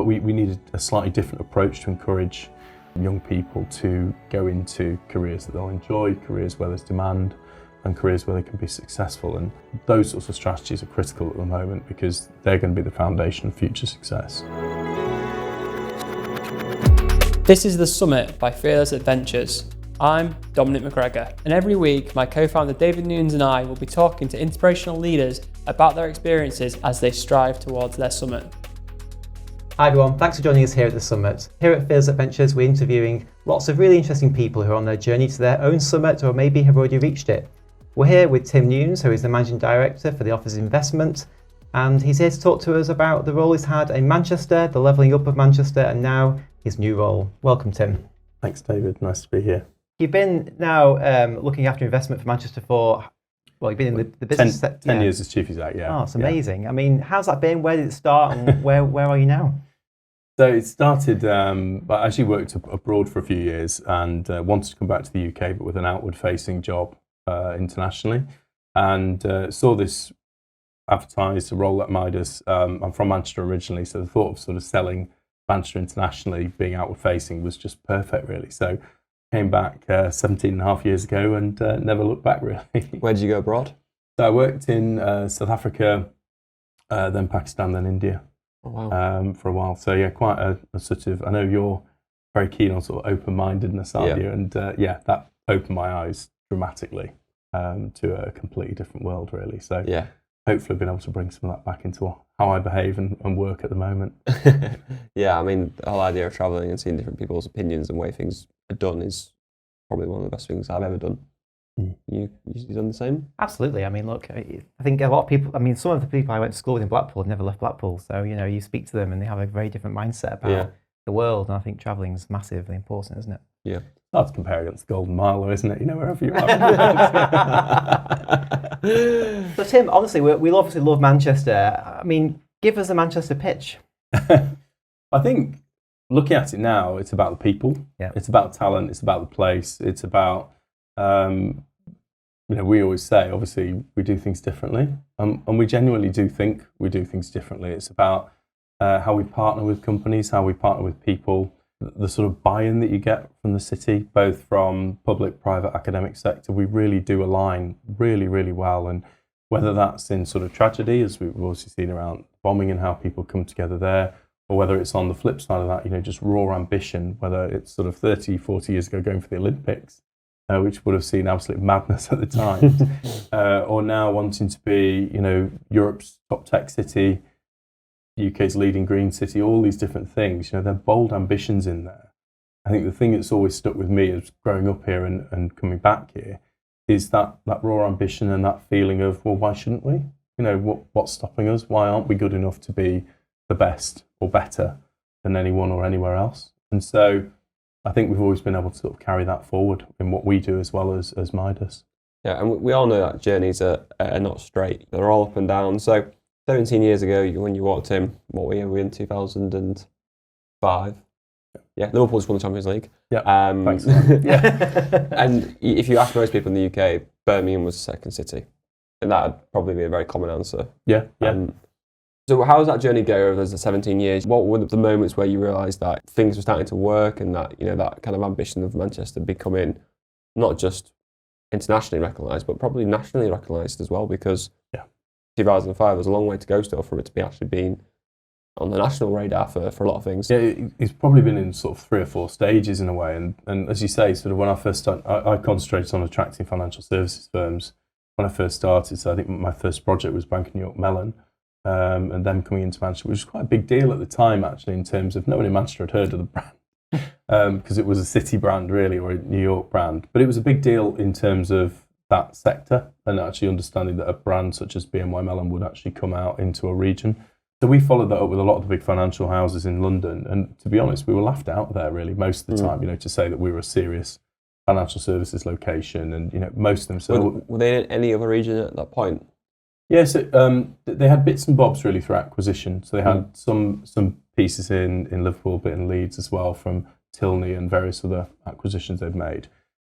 we needed a slightly different approach to encourage young people to go into careers that they'll enjoy, careers where there's demand, and careers where they can be successful. And those sorts of strategies are critical at the moment because they're going to be the foundation of future success. This is The Summit by Fearless Adventures. I'm Dominic McGregor, and every week my co-founder David Newns and I will be talking to inspirational leaders about their experiences as they strive towards their summit. Hi everyone, thanks for joining us here at The Summit. Here at Fearless Adventures, we're interviewing lots of really interesting people who are on their journey to their own summit or maybe have already reached it. We're here with Time Newns, who is the Managing Director for the Office of Investment, and he's here to talk to us about the role he's had in Manchester, the levelling up of Manchester, and now his new role. Welcome, Tim. Thanks, David. Nice to be here. You've been now looking after investment for Manchester for, well, you've been in the business... 10 years as Chief Exec, yeah. Oh, it's amazing. Yeah. I mean, how's that been? Where did it start and where are you now? So it started, I actually worked abroad for a few years and wanted to come back to the UK, but with an outward-facing job internationally, and saw this advertised, a role at MIDAS. I'm from Manchester originally, so the thought of sort of selling Manchester internationally, being outward-facing, was just perfect, really. So came back 17 and a half years ago and never looked back, really. Where did you go abroad? So I worked in South Africa, then Pakistan, then India. Oh, wow. For a while. So yeah, quite a sort of, I know you're very keen on sort of open-mindedness, aren't you? And that opened my eyes dramatically to a completely different world, really. So yeah, hopefully I've been able to bring some of that back into how I behave and work at the moment. Yeah, I mean, the whole idea of travelling and seeing different people's opinions and way things are done is probably one of the best things I've ever done. You done the same? Absolutely. I mean, look, I think a lot of people, I mean, some of the people I went to school with in Blackpool had never left Blackpool. So, you know, you speak to them and they have a very different mindset about the world. And I think travelling is massively important, isn't it? Yeah. That's compare against the Golden Mile, though, isn't it? You know, wherever you are. So, Tim, honestly, we obviously love Manchester. I mean, give us a Manchester pitch. I think looking at it now, it's about the people. Yeah. It's about talent. It's about the place. It's about... you know, we always say, obviously, we do things differently, and we genuinely do think we do things differently. It's about how we partner with companies, how we partner with people, the sort of buy-in that you get from the city, both from public, private, academic sector. We really do align really, really well, and whether that's in sort of tragedy, as we've also seen around bombing and how people come together there, or whether it's on the flip side of that, you know, just raw ambition, whether it's sort of 30, 40 years ago going for the Olympics, which would have seen absolute madness at the time, or now wanting to be, you know, Europe's top tech city, UK's leading green city, all these different things. You know, there are bold ambitions in there. I think the thing that's always stuck with me as growing up here and coming back here is that raw ambition and that feeling of, well, why shouldn't we? You know, what's stopping us? Why aren't we good enough to be the best or better than anyone or anywhere else? And so I think we've always been able to sort of carry that forward in what we do as well as MIDAS. Yeah, and we all know that journeys are not straight. They're all up and down. So 17 years ago, when you walked in, what were you in 2005? Yeah, Liverpool just won the Champions League. Yeah, thanks. Yeah. And if you ask most people in the UK, Birmingham was the second city. And that would probably be a very common answer. Yeah. So how does that journey go over those 17 years? What were the moments where you realised that things were starting to work and that, you know, that kind of ambition of Manchester becoming not just internationally recognised, but probably nationally recognised as well? Because 2005 was a long way to go still for it to be actually being on the national radar for a lot of things. Yeah, it's probably been in sort of 3 or 4 stages in a way. And as you say, sort of when I first started, I concentrated on attracting financial services firms when I first started. So I think my first project was Bank of New York Mellon. And them coming into Manchester, which was quite a big deal at the time, actually, in terms of no one in Manchester had heard of the brand, because it was a city brand, really, or a New York brand. But it was a big deal in terms of that sector and actually understanding that a brand such as BNY Mellon would actually come out into a region. So we followed that up with a lot of the big financial houses in London. And to be honest, we were laughed out there, really, most of the time, you know, to say that we were a serious financial services location. And, you know, most of them... So were they in any other region at that point? Yes, they had bits and bobs really through acquisition. So they had some pieces in Liverpool, a bit in Leeds as well from Tilney and various other acquisitions they've made.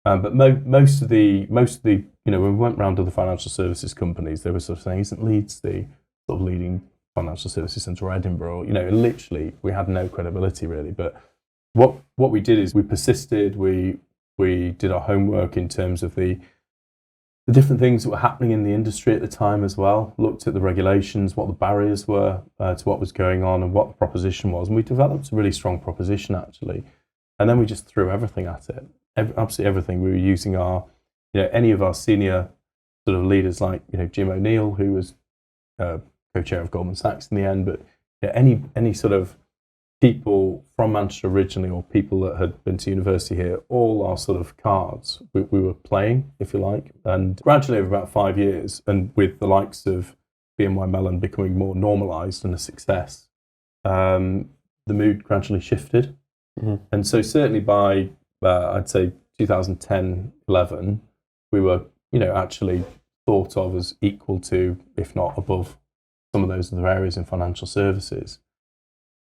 But most of the you know, when we went round to the financial services companies, they were sort of saying, isn't Leeds the sort of leading Financial Services Centre or Edinburgh. Literally, we had no credibility really. But what we did is we persisted. We did our homework in terms of the different things that were happening in the industry at the time as well. Looked at the regulations, what the barriers were to what was going on, and what the proposition was. And we developed a really strong proposition actually. And then we just threw everything at it. Absolutely everything. We were using our, any of our senior sort of leaders like, Jim O'Neill, who was co-chair of Goldman Sachs in the end, but any sort of people from Manchester originally or people that had been to university here, all our sort of cards we were playing, if you like. And gradually over about 5 years, and with the likes of BNY Mellon becoming more normalised and a success, the mood gradually shifted. Mm-hmm. And so certainly by, I'd say 2010, 11, we were, actually thought of as equal to, if not above, some of those other areas in financial services.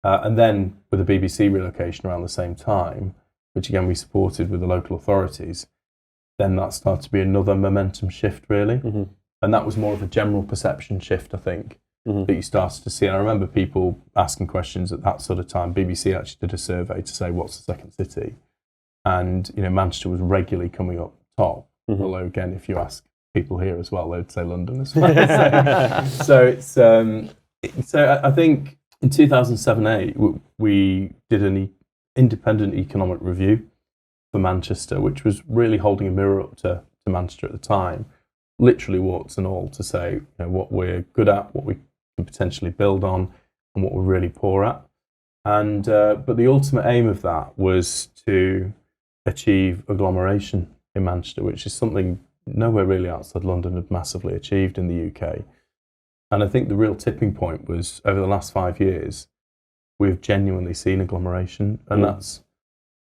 And then with the BBC relocation around the same time, which again we supported with the local authorities, then that started to be another momentum shift really. Mm-hmm. And that was more of a general perception shift, I think, mm-hmm. that you started to see. And I remember people asking questions at that sort of time. BBC actually did a survey to say, what's the second city? And, Manchester was regularly coming up top. Mm-hmm. Although, again, if you ask people here as well, they'd say London as well. So I think in 2007-8, we did an independent economic review for Manchester, which was really holding a mirror up to Manchester at the time, literally warts and all, to say what we're good at, what we can potentially build on, and what we're really poor at. And but the ultimate aim of that was to achieve agglomeration in Manchester, which is something nowhere really outside London had massively achieved in the UK. And I think the real tipping point was over the last 5 years, we've genuinely seen agglomeration. And that's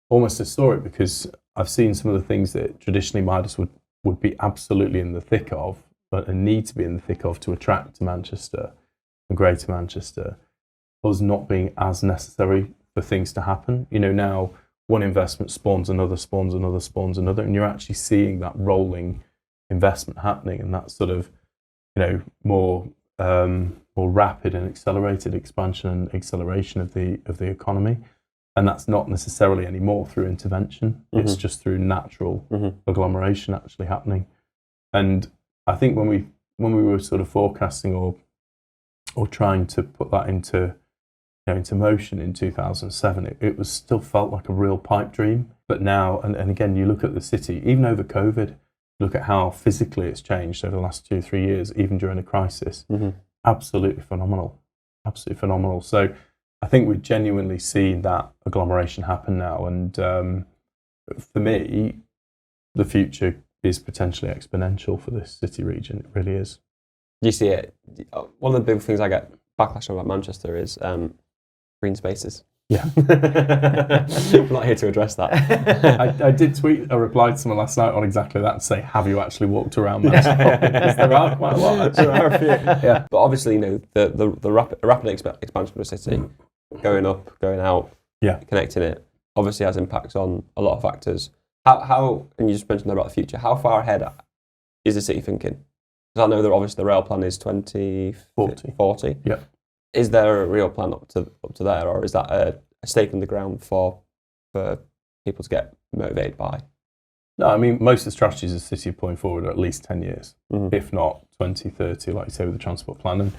almost historic, because I've seen some of the things that traditionally MIDAS would be absolutely in the thick of, but need to be in the thick of to attract to Manchester and Greater Manchester, us not being as necessary for things to happen. Now one investment spawns another, spawns another, spawns another, and you're actually seeing that rolling investment happening, and that sort of, more rapid and accelerated expansion and acceleration of the economy. And that's not necessarily anymore through intervention. Mm-hmm. It's just through natural agglomeration actually happening. And I think when we were sort of forecasting or trying to put that into motion in 2007, it was still felt like a real pipe dream. But now, and again, you look at the city, even over COVID, look at how physically it's changed over the last 2-3 years, even during a crisis. Mm-hmm. Absolutely phenomenal. Absolutely phenomenal. So I think we've genuinely seen that agglomeration happen now. And for me, the future is potentially exponential for this city region. It really is. Do you see it? One of the big things I get backlash about Manchester is green spaces. Yeah. I'm not here to address that. I did tweet a reply to someone last night on exactly that, to say, have you actually walked around Manchester? Because there are quite a lot. There are a few. Yeah. But obviously, the rapid expansion of the city, going up, going out, connecting it, obviously has impacts on a lot of factors. How, and you just mentioned about the future, how far ahead is the city thinking? Because I know that obviously the rail plan is 2040. Yeah. Is there a real plan up to there, or is that a stake in the ground for people to get motivated by? No, I mean, most of the strategies of the city are pulling forward at least 10 years, if not 2030, like you say, with the transport plan. And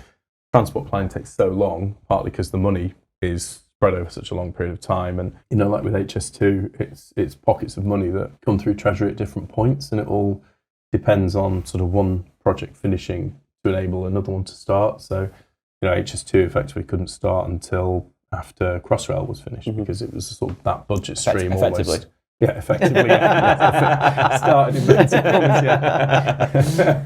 transport planning takes so long, partly because the money is spread over such a long period of time. And, like with HS2, it's pockets of money that come through Treasury at different points, and it all depends on sort of one project finishing to enable another one to start. So, HS2 effectively couldn't start until after Crossrail was finished, because it was sort of that budget stream effectively. Almost. Yeah, effectively. Yeah. Started in yeah.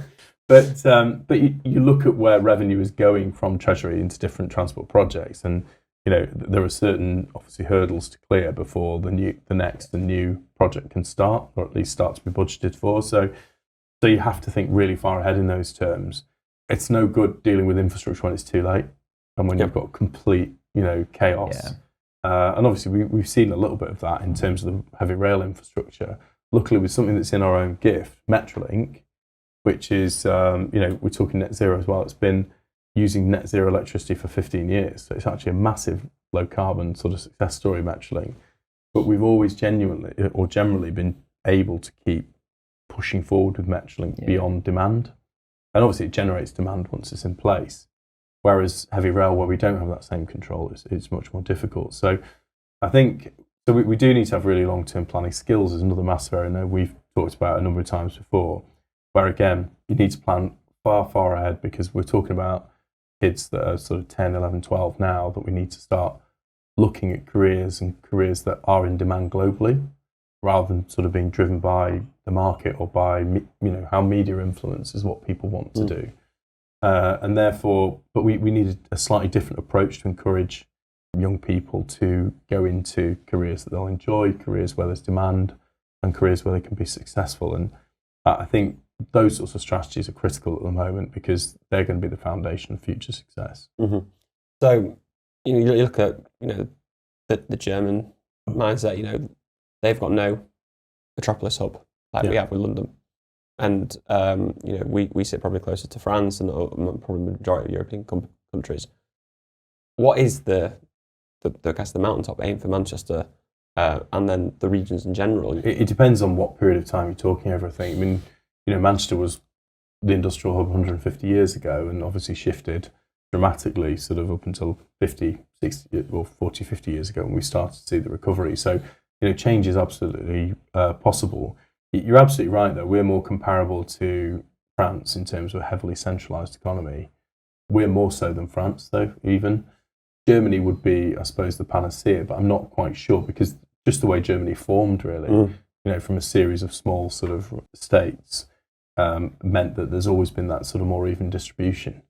But you look at where revenue is going from Treasury into different transport projects, and there are certain obviously hurdles to clear before the new project can start, or at least start to be budgeted for. So you have to think really far ahead in those terms. It's no good dealing with infrastructure when it's too late, and when you've got complete chaos. Yeah. And obviously we've seen a little bit of that in terms of the heavy rail infrastructure. Luckily, with something that's in our own gift, Metrolink, which is we're talking net zero as well. It's been using net zero electricity for 15 years. So it's actually a massive low carbon sort of success story, Metroling. But we've always generally been able to keep pushing forward with Metroling beyond demand. And obviously it generates demand once it's in place. Whereas heavy rail, where we don't have that same control, it's much more difficult. So I think we do need to have really long-term planning. Skills is another massive area. I know we've talked about a number of times before, where again, you need to plan far, far ahead, because we're talking about kids that are sort of 10, 11, 12 now, that we need to start looking at careers that are in demand globally, rather than sort of being driven by the market or by how media influences what people want to do. And therefore, but we need a slightly different approach to encourage young people to go into careers that they'll enjoy, careers where there's demand, and careers where they can be successful. And I think those sorts of strategies are critical at the moment, because they're going to be the foundation of future success. Mm-hmm. So, you look at the German mindset. They've got no metropolis hub like we have with London, and we sit probably closer to France and probably the majority of European countries. What is the mountaintop aim for Manchester, and then the regions in general? It depends on what period of time you're talking over. I think. I mean, Manchester was the industrial hub 150 years ago, and obviously shifted dramatically sort of up until 50, 60, or 40, 50 years ago when we started to see the recovery. So, change is absolutely possible. You're absolutely right, though. We're more comparable to France in terms of a heavily centralised economy. We're more so than France, though, even. Germany would be, I suppose, the panacea, but I'm not quite sure, because just the way Germany formed, really, from a series of small sort of states, meant that there's always been that sort of more even distribution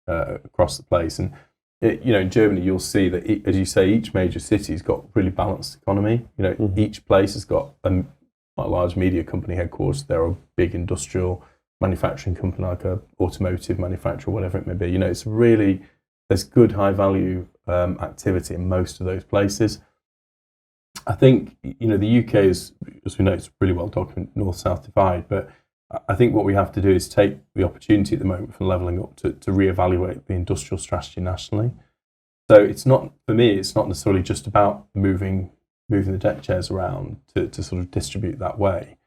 across the place. And in Germany, you'll see that, as you say, each major city's got really balanced economy. Each place has got a large media company headquarters. There are a big industrial manufacturing company, like a automotive manufacturer, whatever it may be. It's really, there's good high value activity in most of those places. I think the UK is, as we know, it's really well documented north-south divide, but I think what we have to do is take the opportunity at the moment for levelling up to reevaluate the industrial strategy nationally. So it's not, for me, it's not necessarily just about moving the deck chairs around to sort of distribute that way.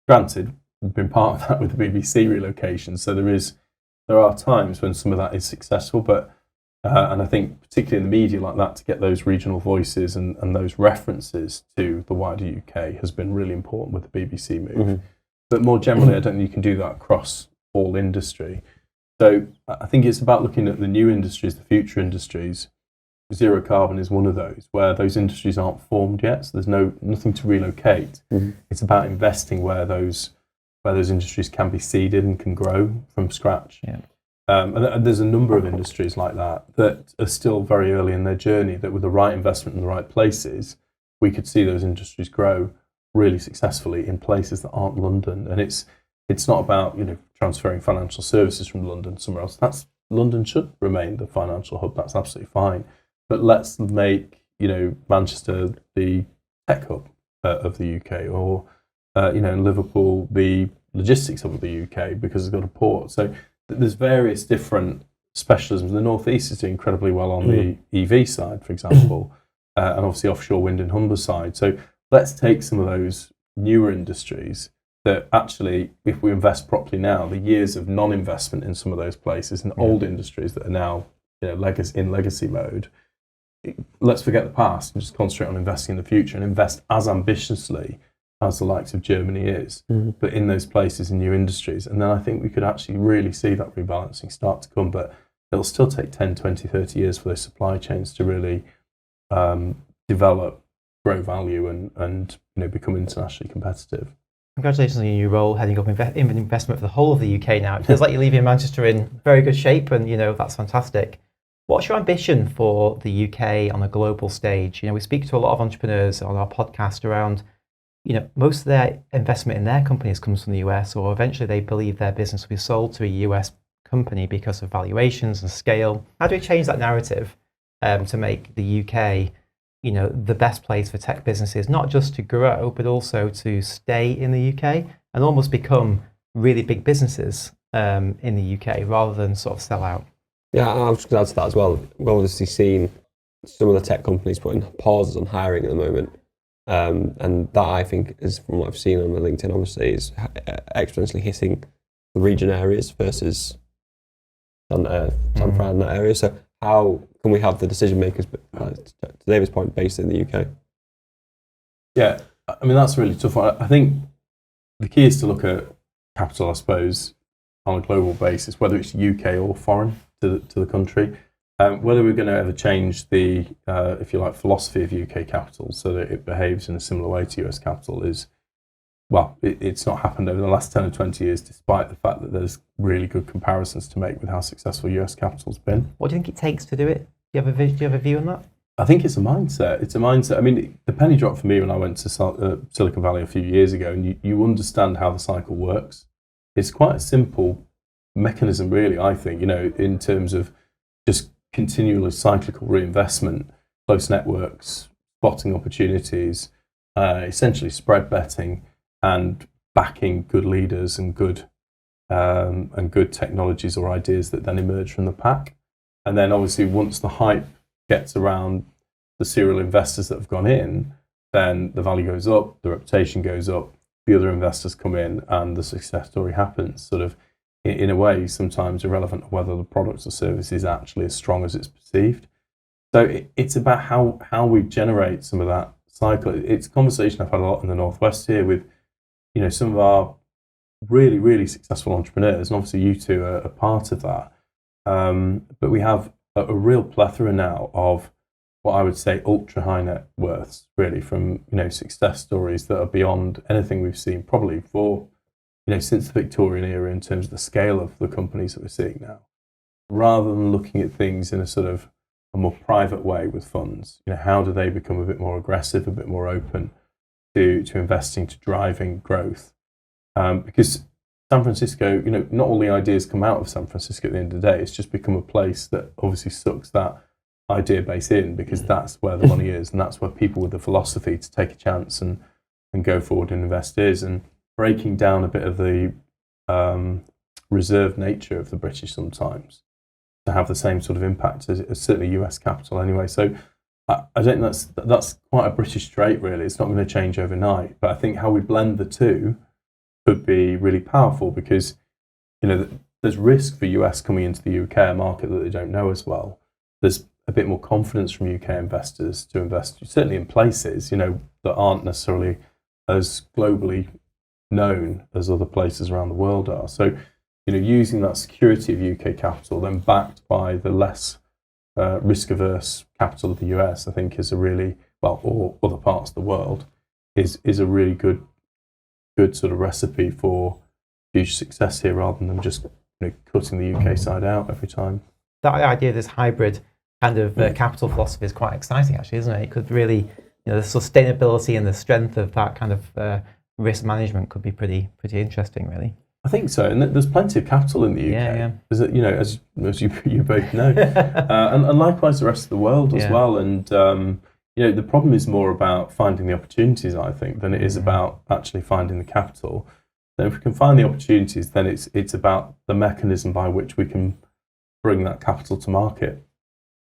Granted, we've been part of that with the BBC relocation, so there are times when some of that is successful, but and I think particularly in the media like that, to get those regional voices and those references to the wider UK has been really important with the BBC move. Mm-hmm. But more generally, I don't think you can do that across all industry. So I think it's about looking at the new industries, the future industries. Zero carbon is one of those, where those industries aren't formed yet, so there's nothing to relocate. Mm-hmm. It's about investing where those industries can be seeded and can grow from scratch. Yeah. And there's a number of industries like that are still very early in their journey, that with the right investment in the right places, we could see those industries grow really successfully in places that aren't London. And it's not about transferring financial services from London somewhere else. London should remain the financial hub. That's absolutely fine. But let's make Manchester the tech hub of the UK, or in Liverpool the logistics hub of the UK, because it's got a port. So there's various different specialisms. The North East is doing incredibly well on the EV side, for example, and obviously offshore wind and Humber side. So let's take some of those newer industries that actually, if we invest properly now, the years of non-investment in some of those places and old industries that are now in legacy mode, let's forget the past and just concentrate on investing in the future, and invest as ambitiously as the likes of Germany is, but in those places in new industries. And then I think we could actually really see that rebalancing start to come, but it'll still take 10, 20, 30 years for those supply chains to really develop, grow value, and become internationally competitive. Congratulations on your new role, heading up investment for the whole of the UK now. It feels like you're leaving Manchester in very good shape, and that's fantastic. What's your ambition for the UK on a global stage? We speak to a lot of entrepreneurs on our podcast around, most of their investment in their companies comes from the US, or eventually they believe their business will be sold to a US company because of valuations and scale. How do we change that narrative to make the UK, the best place for tech businesses, not just to grow, but also to stay in the UK and almost become really big businesses in the UK rather than sort of sell out? Yeah, I was just going to add to that as well. We've obviously seen some of the tech companies putting pauses on hiring at the moment. And that, I think, is from what I've seen on the LinkedIn, obviously, is exponentially hitting the region areas versus San Fran and that area. So how can we have the decision makers, to David's point, based in the UK? Yeah, I mean, that's a really tough one. I think the key is to look at capital, I suppose, on a global basis, whether it's UK or foreign to the country. Whether we're going to ever change the, if you like, philosophy of UK capital so that it behaves in a similar way to US capital is, well, it's not happened over the last 10 or 20 years, despite the fact that there's really good comparisons to make with how successful US capital's been. What do you think it takes to do it? Do you have a view on that? I think it's a mindset. It's a mindset. I mean, the penny dropped for me when I went to Silicon Valley a few years ago, and you understand how the cycle works. It's quite a simple mechanism, really, I think, in terms of just continually cyclical reinvestment, close networks, spotting opportunities, essentially spread betting, and backing good leaders and good technologies or ideas that then emerge from the pack. And then obviously once the hype gets around the serial investors that have gone in, then the value goes up, the reputation goes up, the other investors come in, and the success story happens, sort of in a way sometimes irrelevant of whether the product or service is actually as strong as it's perceived. So it's about how we generate some of that cycle. It's a conversation I've had a lot in the Northwest here with some of our really, really successful entrepreneurs, and obviously you two are part of that. But we have a real plethora now of what I would say ultra high net worths, really, from success stories that are beyond anything we've seen probably for since the Victorian era in terms of the scale of the companies that we're seeing now. Rather than looking at things in a sort of a more private way with funds, how do they become a bit more aggressive, a bit more open to investing, to driving growth? Because San Francisco, not all the ideas come out of San Francisco at the end of the day. It's just become a place that obviously sucks that idea base in, because that's where the money is, and that's where people with the philosophy to take a chance and go forward and invest is. And breaking down a bit of the reserved nature of the British sometimes to have the same sort of impact as certainly US capital anyway. So I think that's quite a British trait, really. It's not going to change overnight, but I think how we blend the two could be really powerful, because there's risk for US coming into the UK, a market that they don't know as well. There's a bit more confidence from UK investors to invest certainly in places that aren't necessarily as globally known as other places around the world are. So using that security of UK capital then backed by the less risk averse capital of the US, I think is a really, or other parts of the world, is a really good sort of recipe for future success here, rather than just cutting the UK side out every time. That idea of this hybrid kind of capital philosophy is quite exciting, actually, isn't it? It could really, the sustainability and the strength of that kind of risk management could be pretty interesting, really. I think so, and there's plenty of capital in the UK. Yeah. As you both know, and likewise the rest of the world as well. And the problem is more about finding the opportunities, I think, than it is about actually finding the capital. Then if we can find the opportunities, then it's about the mechanism by which we can bring that capital to market,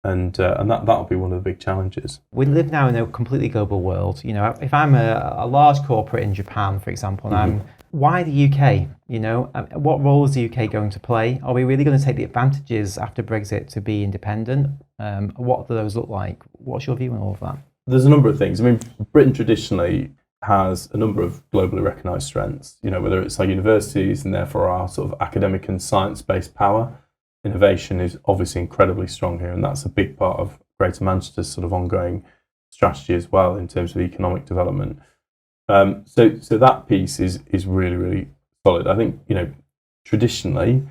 and that'll be one of the big challenges. We live now in a completely global world. If I'm a large corporate in Japan, for example, and why the UK? What role is the UK going to play? Are we really going to take the advantages after Brexit to be independent? What do those look like? What's your view on all of that? There's a number of things. I mean, Britain traditionally has a number of globally recognised strengths, whether it's our universities and therefore our sort of academic and science-based power. Innovation is obviously incredibly strong here, and that's a big part of Greater Manchester's sort of ongoing strategy as well in terms of economic development. So that piece is really, really solid. I think, traditionally,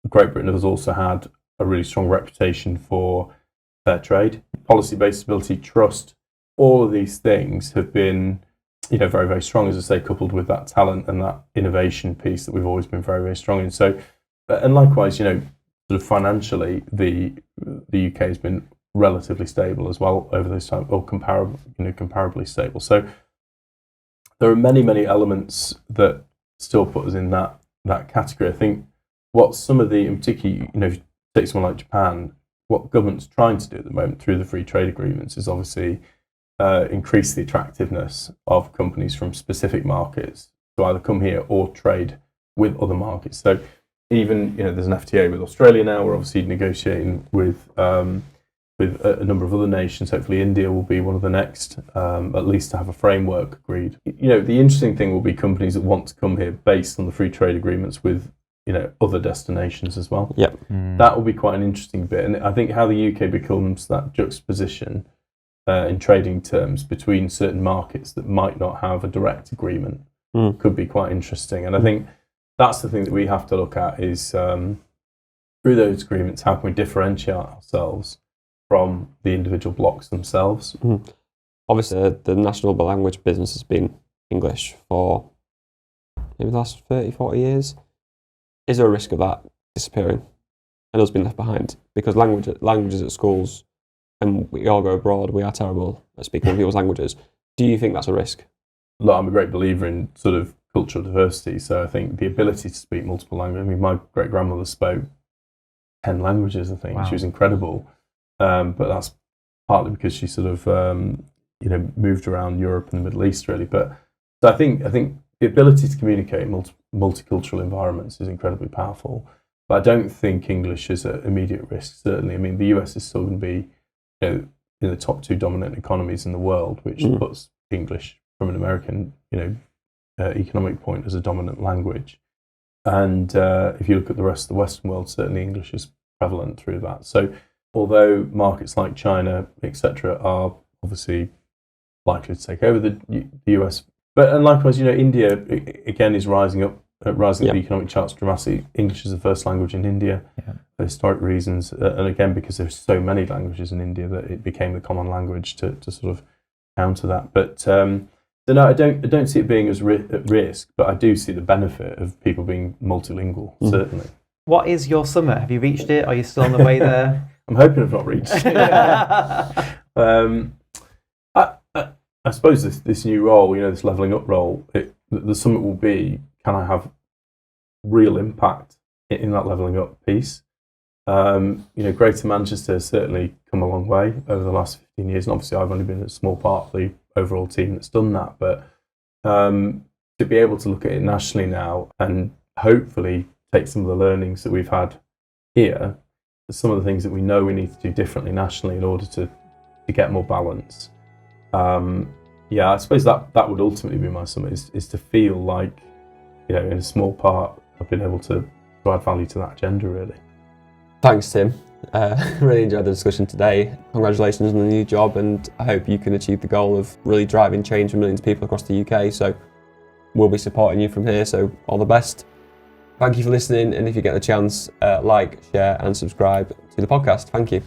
Great Britain has also had a really strong reputation for fair trade, policy-based stability, trust. All of these things have been, very, very strong, as I say, coupled with that talent and that innovation piece that we've always been very, very strong in. So, and likewise, sort of financially, the UK has been relatively stable as well over this time, or comparably stable. So there are many, many elements that still put us in that category. I think what some of the, in particular, take someone like Japan, what government's trying to do at the moment through the free trade agreements is obviously increase the attractiveness of companies from specific markets to either come here or trade with other markets. So even, there's an FTA with Australia now. We're obviously negotiating with a number of other nations. Hopefully India will be one of the next, at least to have a framework agreed. The interesting thing will be companies that want to come here based on the free trade agreements with other destinations as well. Yep. That will be quite an interesting bit. And I think how the UK becomes that juxtaposition in trading terms between certain markets that might not have a direct agreement could be quite interesting. And I think that's the thing that we have to look at is through those agreements, how can we differentiate ourselves from the individual blocks themselves? Obviously, the national language business has been English for maybe the last 30, 40 years. Is there a risk of that disappearing and us being left behind? Because languages at schools, and we all go abroad, we are terrible at speaking other people's languages. Do you think that's a risk? Look, I'm a great believer in sort of cultural diversity, so I think the ability to speak multiple languages. I mean, my great-grandmother spoke 10 languages, I think. Wow. She was incredible. But that's partly because she sort of, moved around Europe and the Middle East, really. But so I think the ability to communicate in multicultural environments is incredibly powerful. But I don't think English is an immediate risk, certainly. I mean, the US is still going to be in the top 2 dominant economies in the world, which puts English from an American, economic point as a dominant language. And if you look at the rest of the Western world, certainly English is prevalent through that. So although markets like China, etc., are obviously likely to take over the US, and likewise, India again is rising up the economic charts dramatically. English is the first language in India for historic reasons, and again because there's so many languages in India that it became the common language to sort of counter that. But so no, I don't see it being as at risk, but I do see the benefit of people being multilingual, certainly. What is your summit? Have you reached it? Are you still on the way there? I'm hoping I've not reached it. I suppose this new role, this levelling up role, the summit will be, can I have real impact in that levelling up piece? Greater Manchester has certainly come a long way over the last 15 years, and obviously I've only been a small part of the overall team that's done that, but to be able to look at it nationally now and hopefully take some of the learnings that we've had here, some of the things that we know we need to do differently nationally in order to get more balance. I suppose that would ultimately be my summit, is to feel like, in a small part, I've been able to add value to that agenda, really. Thanks, Tim. Really enjoyed the discussion today. Congratulations on the new job, and I hope you can achieve the goal of really driving change for millions of people across the UK. So we'll be supporting you from here, so all the best. Thank you for listening, and if you get the chance, like, share and subscribe to the podcast. Thank you.